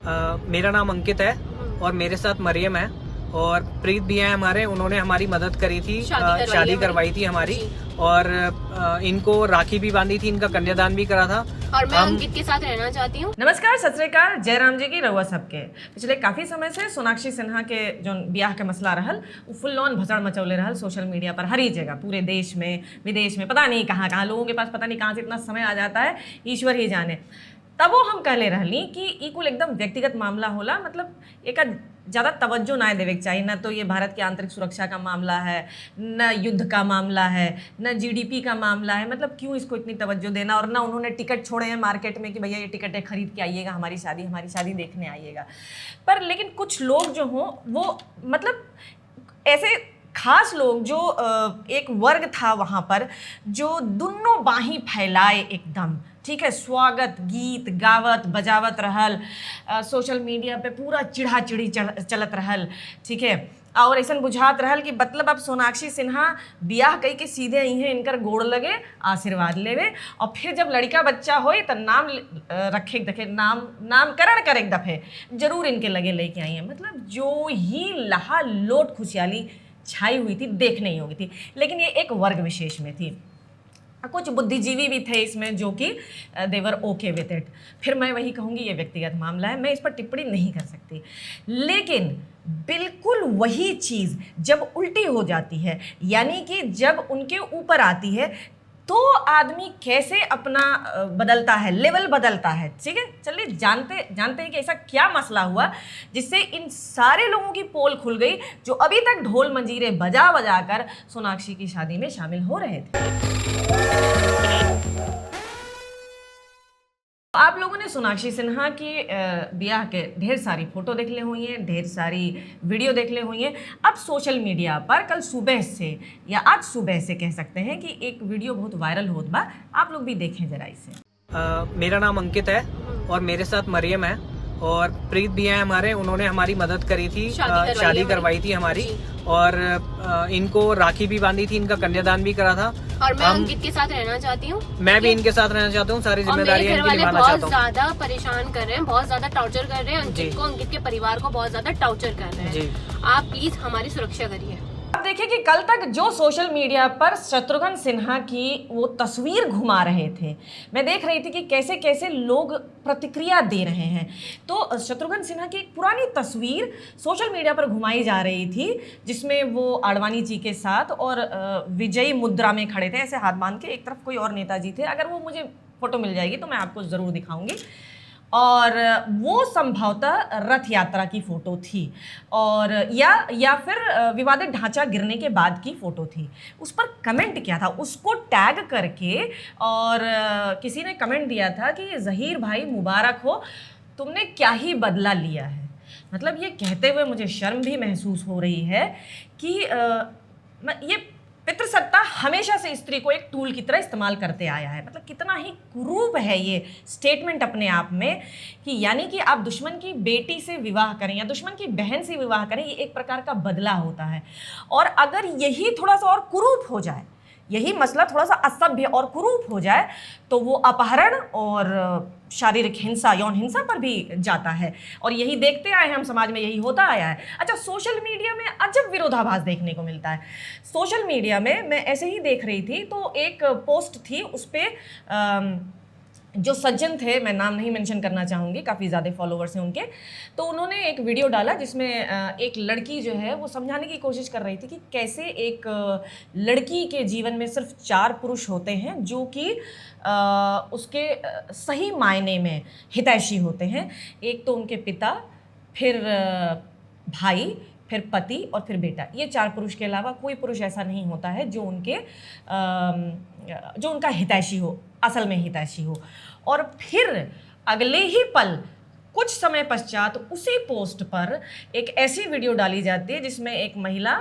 मेरा नाम अंकित है और मेरे साथ मरियम है और प्रीत भी है हमारे। उन्होंने हमारी मदद करी थी, शादी करवाई थी हमारी और इनको राखी भी बांधी थी, इनका कन्यादान भी करा था। और मैं अंकित के साथ रहना चाहती हूँ। नमस्कार, सत श्री अकाल, जय राम जी की रहुआ सबके। पिछले काफी समय से सोनाक्षी सिन्हा के जो ब्याह के मसला रहल वो फुल ऑन भसड़ मचौले रहल सोशल मीडिया पर, हर ही जगह, पूरे देश में विदेश में, पता नहीं कहाँ कहाँ लोगों के पास पता नहीं कहाँ से इतना समय आ जाता है, ईश्वर ही जाने। तब वो हम कहले रहली कि ई कुल एकदम व्यक्तिगत मामला होला, मतलब एक ज़्यादा तवज्जो ना देवे के चाहिए। न तो ये भारत की आंतरिक सुरक्षा का मामला है, न युद्ध का मामला है, न जीडीपी का मामला है, मतलब क्यों इसको इतनी तवज्जो देना। और ना उन्होंने टिकट छोड़े हैं मार्केट में कि भैया ये टिकटें खरीद के आइएगा, हमारी शादी देखने आइएगा। पर लेकिन कुछ लोग जो हों वो मतलब ऐसे खास लोग जो एक वर्ग था वहाँ पर जो दोनों बाहीं फैलाए एकदम, ठीक है, स्वागत गीत गावत बजावत रहल, सोशल मीडिया पे पूरा चिढ़ा चिढ़ी चलत रहल, ठीक है। और ऐसा बुझात रहल कि मतलब अब सोनाक्षी सिन्हा बियाह कई के सीधे इन्हें इनकर गोड़ लगे, आशीर्वाद लेवे, और फिर जब लड़का बच्चा होए तो नाम रखे दफे, नामकरण करे दफे जरूर इनके लगे लेके आई हैं। मतलब जो ही लहा लोट खुशहाली छाई हुई थी देखने ही होगी थी। लेकिन ये एक वर्ग विशेष में थी, कुछ बुद्धिजीवी भी थे इसमें जो कि देवर ओके विथ इट। फिर मैं वही कहूँगी ये व्यक्तिगत मामला है, मैं इस पर टिप्पणी नहीं कर सकती। लेकिन बिल्कुल वही चीज़ जब उल्टी हो जाती है, यानी कि जब उनके ऊपर आती है, तो आदमी कैसे अपना बदलता है, लेवल बदलता है, ठीक है। चलिए जानते हैं कि ऐसा क्या मसला हुआ जिससे इन सारे लोगों की पोल खुल गई जो अभी तक ढोल मंजीरे बजा बजा कर सोनाक्षी की शादी में शामिल हो रहे थे। आप लोगों ने सोनाक्षी सिन्हा की ब्याह के ढेर सारी फोटो देख ले हुई हैं, ढेर सारी वीडियो देख ले हुई हैं। अब सोशल मीडिया पर कल सुबह से या आज सुबह से कह सकते हैं कि एक वीडियो बहुत वायरल होत बा, आप लोग भी देखें जरा इसे। मेरा नाम अंकित है और मेरे साथ मरियम है और प्रीत भी है हमारे। उन्होंने हमारी मदद करी थी, शादी करवाई थी हमारी और इनको राखी भी बांधी थी, इनका कन्यादान भी करा था। और मैं अंकित के साथ रहना चाहती हूँ। मैं भी इनके साथ रहना चाहता हूँ, सारी जिम्मेदारियां इनकी निभाना चाहता हूँ। बहुत ज्यादा परेशान कर रहे हैं, बहुत ज्यादा टॉर्चर कर रहे हैं अंकित को, अंकित के परिवार को बहुत ज्यादा टॉर्चर कर रहे हैं। आप प्लीज हमारी सुरक्षा करिए। अब देखिए कि कल तक जो सोशल मीडिया पर शत्रुघ्न सिन्हा की वो तस्वीर घुमा रहे थे, मैं देख रही थी कि कैसे कैसे लोग प्रतिक्रिया दे रहे हैं। तो शत्रुघ्न सिन्हा की एक पुरानी तस्वीर सोशल मीडिया पर घुमाई जा रही थी जिसमें वो आडवाणी जी के साथ और विजयी मुद्रा में खड़े थे, ऐसे हाथ बांध के। एक तरफ कोई और नेताजी थे, अगर वो मुझे फोटो मिल जाएगी तो मैं आपको ज़रूर दिखाऊंगी। और वो संभवतः रथ यात्रा की फ़ोटो थी और या फिर विवादित ढांचा गिरने के बाद की फ़ोटो थी। उस पर कमेंट क्या था, उसको टैग करके और किसी ने कमेंट दिया था कि ज़हीर भाई मुबारक हो, तुमने क्या ही बदला लिया है। मतलब ये कहते हुए मुझे शर्म भी महसूस हो रही है कि ये पितृसत्ता हमेशा से स्त्री को एक टूल की तरह इस्तेमाल करते आया है। मतलब कितना ही कुरूप है ये स्टेटमेंट अपने आप में कि यानी कि आप दुश्मन की बेटी से विवाह करें या दुश्मन की बहन से विवाह करें, ये एक प्रकार का बदला होता है। और अगर यही थोड़ा सा और कुरूप हो जाए, यही मसला थोड़ा सा असभ्य और कुरूप हो जाए, तो वो अपहरण और शारीरिक हिंसा, यौन हिंसा पर भी जाता है। और यही देखते आए हैं हम, समाज में यही होता आया है। अच्छा, सोशल मीडिया में अजब विरोधाभास देखने को मिलता है। सोशल मीडिया में मैं ऐसे ही देख रही थी तो एक पोस्ट थी, उस पर जो सज्जन थे, मैं नाम नहीं मेंशन करना चाहूँगी, काफ़ी ज़्यादा फॉलोवर्स हैं उनके, तो उन्होंने एक वीडियो डाला जिसमें एक लड़की जो है वो समझाने की कोशिश कर रही थी कि कैसे एक लड़की के जीवन में सिर्फ 4 पुरुष होते हैं जो कि उसके सही मायने में हितैषी होते हैं। एक तो उनके पिता, फिर भाई, फिर पति और फिर बेटा। ये 4 पुरुष के अलावा कोई पुरुष ऐसा नहीं होता है जो उनका हितैषी हो, असल में हितैषी हो। और फिर अगले ही पल कुछ समय पश्चात उसी पोस्ट पर एक ऐसी वीडियो डाली जाती है जिसमें एक महिला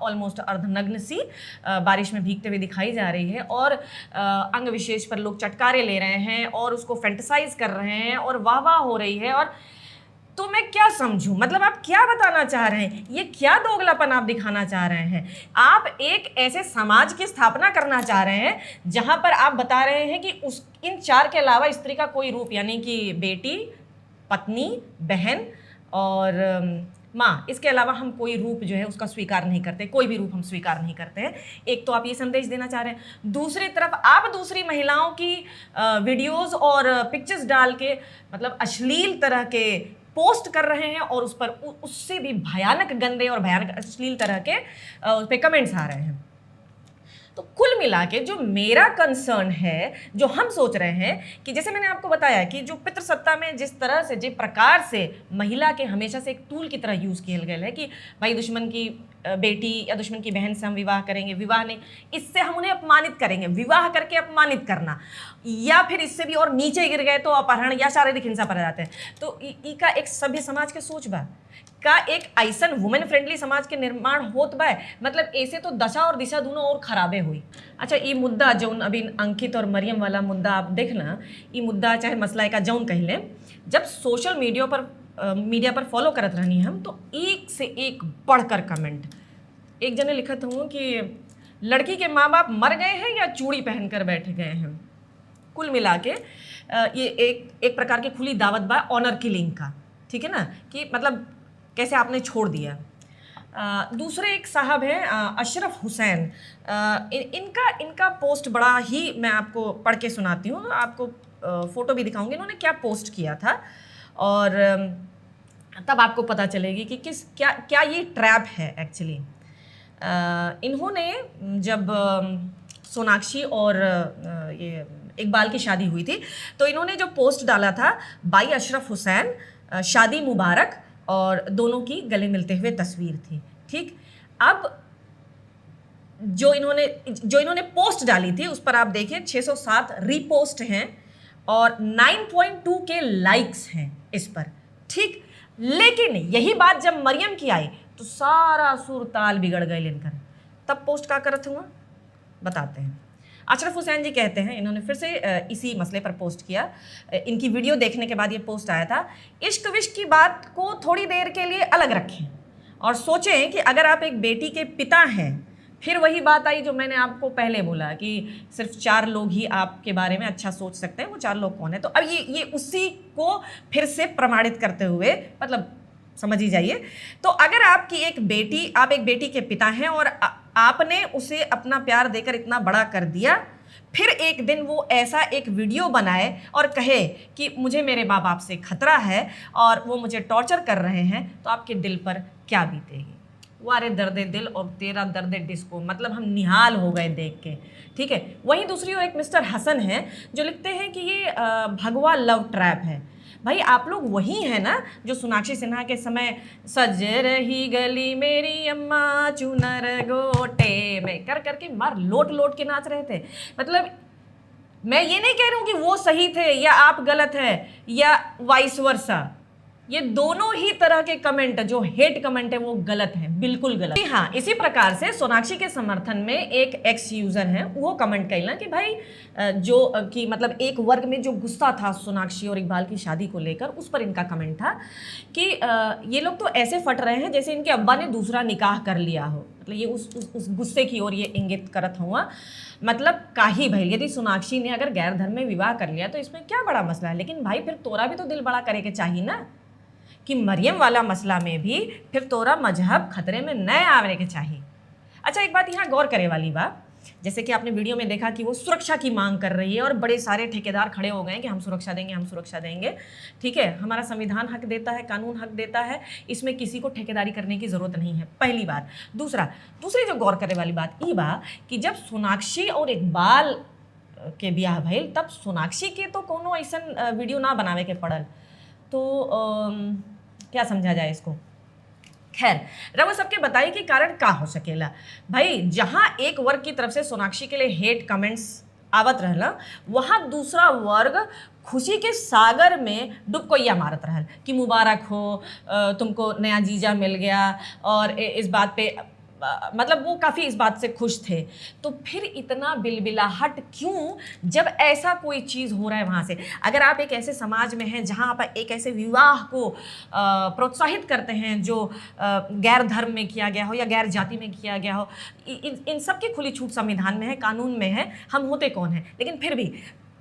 ऑलमोस्ट अर्धनग्न सी बारिश में भीगते हुए दिखाई जा रही है और अंग विशेष पर लोग चटकारे ले रहे हैं और उसको फैंटेसाइज कर रहे हैं और वाह हो रही है। और तो मैं क्या समझूं, मतलब आप क्या बताना चाह रहे हैं, ये क्या दोगलापन आप दिखाना चाह रहे हैं। आप एक ऐसे समाज की स्थापना करना चाह रहे हैं जहां पर आप बता रहे हैं कि इन 4 के अलावा स्त्री का कोई रूप, यानी कि बेटी, पत्नी, बहन और माँ, इसके अलावा हम कोई रूप जो है उसका स्वीकार नहीं करते, कोई भी रूप हम स्वीकार नहीं करते हैं। एक तो आप ये संदेश देना चाह रहे हैं, दूसरी तरफ आप दूसरी महिलाओं की वीडियोस और पिक्चर्स डाल के मतलब अश्लील तरह के पोस्ट कर रहे हैं और उस पर उससे भी भयानक गंदे और भयानक अश्लील तरह के उस पर कमेंट्स आ रहे हैं। तो कुल मिला के जो मेरा कंसर्न है, जो हम सोच रहे हैं कि जैसे मैंने आपको बताया कि जो पितृसत्ता में जिस तरह से, जिस प्रकार से महिला के हमेशा से एक टूल की तरह यूज़ किया गया है कि भाई दुश्मन की बेटी या दुश्मन की बहन से हम विवाह करेंगे, विवाह नहीं, इससे हम उन्हें अपमानित करेंगे, विवाह करके अपमानित करना, या फिर इससे भी और नीचे गिर गए तो अपहरण या शारीरिक हिंसा पर जाते हैं। तो ई का एक सभ्य समाज के सोच बा का एक ऐसन वुमेन फ्रेंडली समाज के निर्माण होत बा, मतलब ऐसे तो दशा और दिशा दोनों और खराबे हुई। अच्छा, ये मुद्दा जौन अभी अंकित और मरियम वाला मुद्दा आप देखना, ये मुद्दा चाहे मसला का जौन कह लें, जब सोशल मीडिया पर फॉलो करत रहनी हम, तो एक से एक बढ़कर कमेंट। एक जने लिखत हूँ कि लड़की के माँ बाप मर गए हैं या चूड़ी पहनकर बैठ गए हैं। कुल मिला के ये एक प्रकार की खुली दावत बा ऑनर किलिंग का, ठीक है ना, कि मतलब कैसे आपने छोड़ दिया। दूसरे एक साहब हैं अशरफ हुसैन, इनका पोस्ट बड़ा ही, मैं आपको पढ़ के सुनाती हूँ, आपको फ़ोटो भी दिखाऊंगी इन्होंने क्या पोस्ट किया था, और तब आपको पता चलेगी कि क्या ये ट्रैप है एक्चुअली। इन्होंने जब सोनाक्षी और ये इकबाल की शादी हुई थी, तो इन्होंने जो पोस्ट डाला था, बाई अशरफ हुसैन, शादी मुबारक, और दोनों की गले मिलते हुए तस्वीर थी। ठीक, अब जो इन्होंने पोस्ट डाली थी उस पर आप देखिए 607 रीपोस्ट हैं और 9.2 के लाइक्स हैं इस पर। ठीक, लेकिन यही बात जब मरियम की आई तो सारा सुर ताल बिगड़ गए इनकर। तब पोस्ट का करत हुआ बताते हैं। अशरफ हुसैन जी कहते हैं, इन्होंने फिर से इसी मसले पर पोस्ट किया, इनकी वीडियो देखने के बाद ये पोस्ट आया था, इश्क विश्क की बात को थोड़ी देर के लिए अलग रखें और सोचें कि अगर आप एक बेटी के पिता हैं, फिर वही बात आई जो मैंने आपको पहले बोला कि सिर्फ 4 लोग ही आपके बारे में अच्छा सोच सकते हैं, वो 4 लोग कौन है। तो अब ये उसी को फिर से प्रमाणित करते हुए, मतलब समझ ही जाइए। तो अगर आप एक बेटी के पिता हैं और आपने उसे अपना प्यार देकर इतना बड़ा कर दिया, फिर एक दिन वो ऐसा एक वीडियो बनाए और कहे कि मुझे मेरे माँ बाप से खतरा है और वो मुझे टॉर्चर कर रहे हैं, तो आपके दिल पर क्या बीतेगी। वारे दर्द दिल और तेरा दर्द डिस्को, मतलब हम निहाल हो गए देख के। ठीक है, वहीं दूसरी ओर एक मिस्टर हसन हैं जो लिखते हैं कि ये भगवा लव ट्रैप है। भाई आप लोग वही हैं ना जो सोनाक्षी सिन्हा के समय सज रही गली मेरी अम्मा चुनर गोटे में कर करके मार लोट लोट के नाच रहे थे। मतलब मैं ये नहीं कह रहा हूँ कि वो सही थे या आप गलत है या वाइस वर्सा, ये दोनों ही तरह के कमेंट, जो हेट कमेंट है वो गलत है, बिल्कुल गलत। हाँ, इसी प्रकार से सोनाक्षी के समर्थन में एक एक्स यूजर हैं, वो कमेंट कैला कि भाई जो कि मतलब एक वर्ग में जो गुस्सा था सोनाक्षी और इकबाल की शादी को लेकर, उस पर इनका कमेंट था कि ये लोग तो ऐसे फट रहे हैं जैसे इनके अब्बा ने दूसरा निकाह कर लिया हो। मतलब ये उस गुस्से की ओर ये इंगित करत हुआ। मतलब काहे भाई, यदि सोनाक्षी ने अगर गैर धर्म में विवाह कर लिया तो इसमें क्या बड़ा मसला है, लेकिन भाई फिर तोरा भी तो दिल बड़ा करे के चाहिए ना, कि मरियम वाला मसला में भी फिर तोरा मजहब खतरे में न आने के चाहिए। अच्छा, एक बात यहाँ गौर करे वाली बात, जैसे कि आपने वीडियो में देखा कि वो सुरक्षा की मांग कर रही है और बड़े सारे ठेकेदार खड़े हो गए हैं कि हम सुरक्षा देंगे, हम सुरक्षा देंगे। ठीक है, हमारा संविधान हक देता है, कानून हक देता है, इसमें किसी को ठेकेदारी करने की ज़रूरत नहीं है, पहली बात। दूसरी जो गौर करे वाली बात ये बा कि जब सोनाक्षी और इकबाल के ब्याह भइल, तब सोनाक्षी के तो कोनो ऐसा वीडियो ना बनावे के पड़ल, तो क्या समझा जाए इसको। खैर, रवो सबके बताइए कि कारण का हो सकेला। भाई जहां एक वर्ग की तरफ से सोनाक्षी के लिए हेट कमेंट्स आवत रहला, वहां दूसरा वर्ग खुशी के सागर में डुबकोइया मारत रहल कि मुबारक हो, तुमको नया जीजा मिल गया, और इस बात पे मतलब वो काफ़ी इस बात से खुश थे। तो फिर इतना बिलबिलाहट क्यों जब ऐसा कोई चीज़ हो रहा है वहाँ से। अगर आप एक ऐसे समाज में हैं जहाँ आप एक ऐसे विवाह को प्रोत्साहित करते हैं जो गैर धर्म में किया गया हो या गैर जाति में किया गया हो, इन सब की खुली छूट संविधान में है, कानून में है, हम होते कौन हैं, लेकिन फिर भी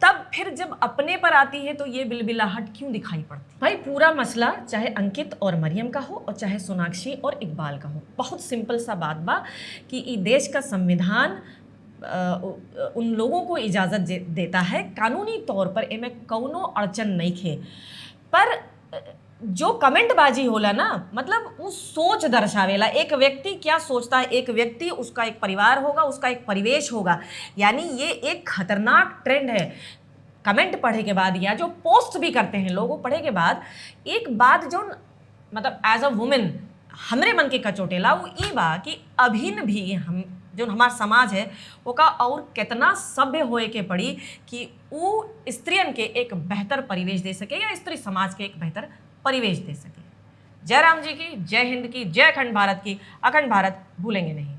तब फिर जब अपने पर आती है तो ये बिलबिलाहट क्यों दिखाई पड़ती? भाई पूरा मसला चाहे अंकित और मरियम का हो और चाहे सोनाक्षी और इकबाल का हो, बहुत सिंपल सा बात बा कि ई देश का संविधान उन लोगों को इजाज़त देता है कानूनी तौर पर, एमे कौनो अड़चन नहीं खे। पर जो कमेंटबाजी होला ना, मतलब वो सोच दर्शावेला, एक व्यक्ति क्या सोचता है, एक व्यक्ति, उसका एक परिवार होगा, उसका एक परिवेश होगा। यानी ये एक खतरनाक ट्रेंड है। कमेंट पढ़े के बाद या जो पोस्ट भी करते हैं लोगों पढ़े के बाद, एक बात जो मतलब एज अ वुमेन हमरे मन के कचोटेला वो ई बा कि अभिन भी हम जो हमार समाज है ओका और कितना सभ्य होए के पड़ी कि वो स्त्रियन के एक बेहतर परिवेश दे सके या स्त्री समाज के एक बेहतर परिवेश दे सके। जय राम जी की, जय हिंद की, जय अखंड भारत की। अखंड भारत भूलेंगे नहीं।